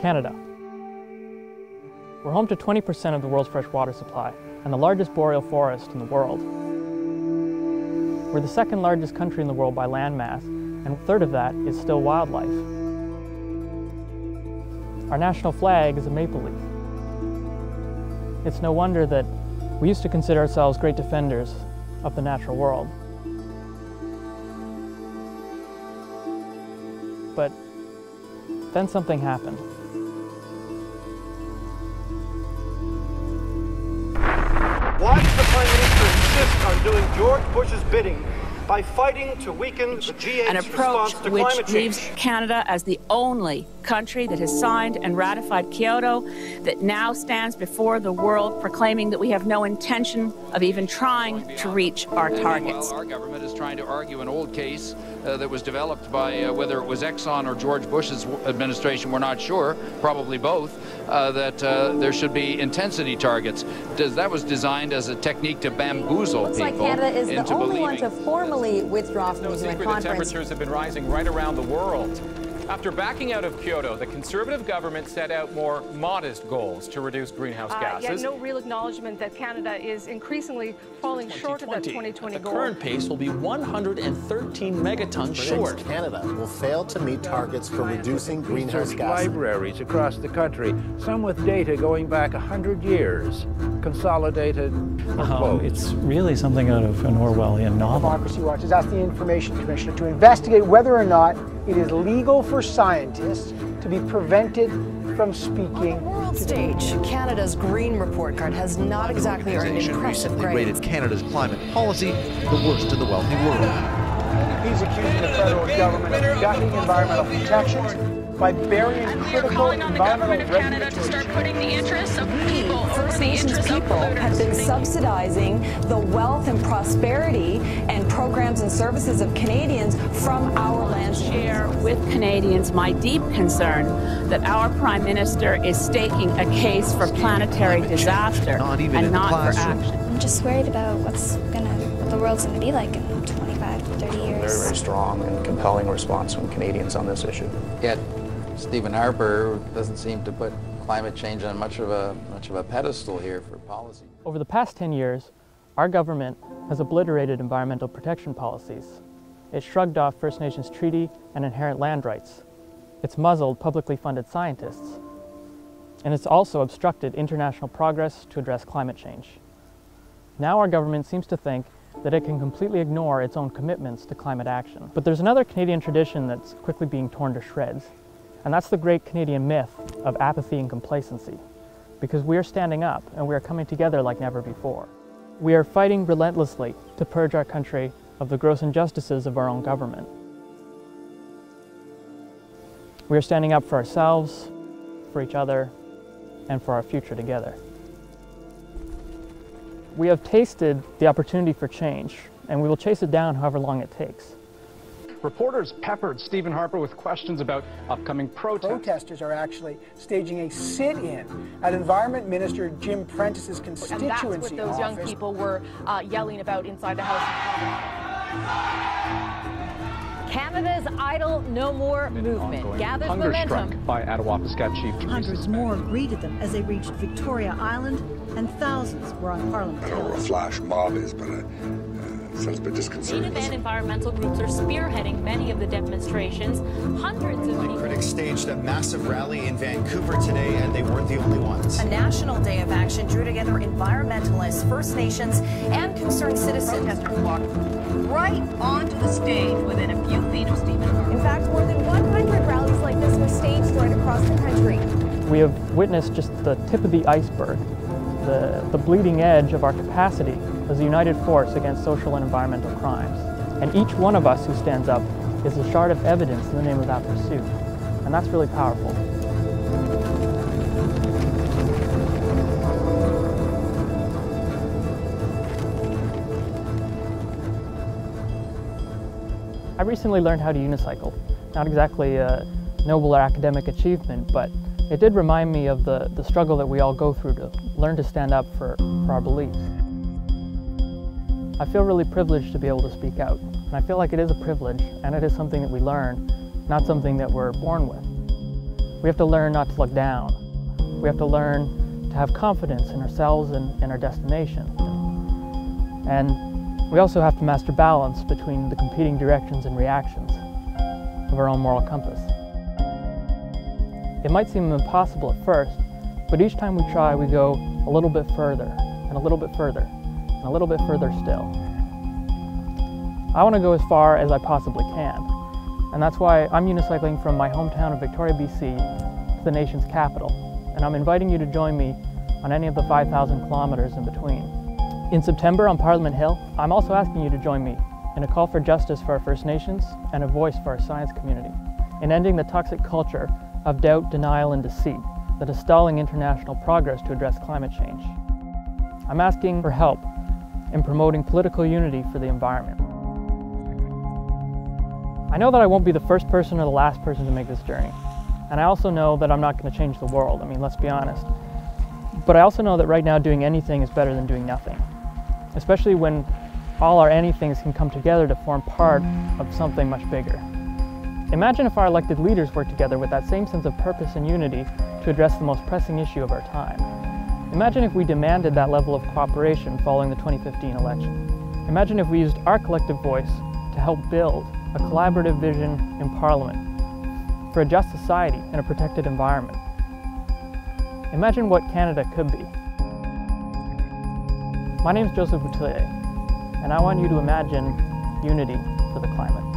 Canada. We're home to 20% of the world's fresh water supply and the largest boreal forest in the world. We're the second largest country in the world by land mass, and a third of that is still wildlife. Our national flag is a maple leaf. It's no wonder that we used to consider ourselves great defenders of the natural world. But then something happened. Why does the Prime Minister insist on doing George Bush's bidding by fighting to weaken the G8's response to climate change? An approach which leaves Canada as the only country that has signed and ratified Kyoto, that now stands before the world proclaiming that we have no intention of even trying to reach our targets. Our government is trying to argue an old case that was developed by whether it was Exxon or George Bush's administration, we're not sure, probably both, that there should be intensity targets. That was designed as a technique to bamboozle people. Looks like Canada is the only one to formally withdraw from the UN conference. Temperatures have been rising right around the world. After backing out of Kyoto, the Conservative government set out more modest goals to reduce greenhouse gases. Yet no real acknowledgement that Canada is increasingly falling short of that 2020 goal. The current pace will be 113 megatons short. Canada will fail to meet targets for reducing greenhouse gases. Libraries across the country, some with data going back 100 years, consolidated or closed. It's really something out of an Orwellian novel. Democracy Watch has asked the Information Commissioner to investigate whether or not it is legal for scientists to be prevented from speaking. On the world stage, Canada's Green Report Card has not exactly earned impressive grades. Rated Canada's climate policy the worst in the wealthy world. He's accusing the federal government of gutting environmental protections by burying critical environmental Canada to start putting the interests of people First Nations people have been subsidizing the wealth and prosperity and programs and services of Canadians from our lands. Share with Canadians my deep concern that our Prime Minister is staking a case for planetary disaster and not for action. I'm just worried about what the world's going to be like in 25, 30 years. Very, very strong and compelling response from Canadians on this issue. Yet Stephen Harper doesn't seem to put climate change on much of a pedestal here for policy. Over the past 10 years, our government has obliterated environmental protection policies. It shrugged off First Nations treaty and inherent land rights. It's muzzled publicly funded scientists. And it's also obstructed international progress to address climate change. Now our government seems to think that it can completely ignore its own commitments to climate action. But there's another Canadian tradition that's quickly being torn to shreds. And that's the great Canadian myth of apathy and complacency. Because we are standing up and we are coming together like never before. We are fighting relentlessly to purge our country of the gross injustices of our own government. We are standing up for ourselves, for each other, and for our future together. We have tasted the opportunity for change, and we will chase it down however long it takes. Reporters peppered Stephen Harper with questions about upcoming protests. Protesters are actually staging a sit-in at Environment Minister Jim Prentice's constituency office. And that's what those young people were yelling about inside the House. Canada's Idle No More movement gathers momentum. Strike by Ottawa-Piskat Chief. Hundreds more greeted them as they reached Victoria Island, and thousands were on Parliament Hill. I don't know what a flash mob is, but it sounds a bit disconcerting. Unicycle environmental groups are spearheading many of the demonstrations. Hundreds of people. Critics staged a massive rally in Vancouver today, and they weren't the only ones. A national day of action drew together environmentalists, First Nations, and concerned citizens. Protesters walked right onto the stage within a few feet of Stephen Harper. In fact, more than 100 rallies like this were staged right across the country. We have witnessed just the tip of the iceberg, the bleeding edge of our capacity as a united force against social and environmental crimes. And each one of us who stands up is a shard of evidence in the name of that pursuit. And that's really powerful. I recently learned how to unicycle. Not exactly a noble or academic achievement, but it did remind me of the struggle that we all go through to learn to stand up for our beliefs. I feel really privileged to be able to speak out, and I feel like it is a privilege, and it is something that we learn, not something that we're born with. We have to learn not to look down. We have to learn to have confidence in ourselves and in our destination. And we also have to master balance between the competing directions and reactions of our own moral compass. It might seem impossible at first, but each time we try, we go a little bit further, and a little bit further, and a little bit further still. I want to go as far as I possibly can, and that's why I'm unicycling from my hometown of Victoria, BC to the nation's capital, and I'm inviting you to join me on any of the 5,000 kilometers in between. In September on Parliament Hill, I'm also asking you to join me in a call for justice for our First Nations and a voice for our science community, in ending the toxic culture of doubt, denial, and deceit that is stalling international progress to address climate change. I'm asking for help in promoting political unity for the environment. I know that I won't be the first person or the last person to make this journey, and I also know that I'm not going to change the world. I mean, let's be honest. But I also know that right now doing anything is better than doing nothing, especially when all our anythings can come together to form part of something much bigger. Imagine if our elected leaders worked together with that same sense of purpose and unity to address the most pressing issue of our time. Imagine if we demanded that level of cooperation following the 2015 election. Imagine if we used our collective voice to help build a collaborative vision in Parliament for a just society and a protected environment. Imagine what Canada could be. My name is Boutilier, and I want you to imagine unity for the climate.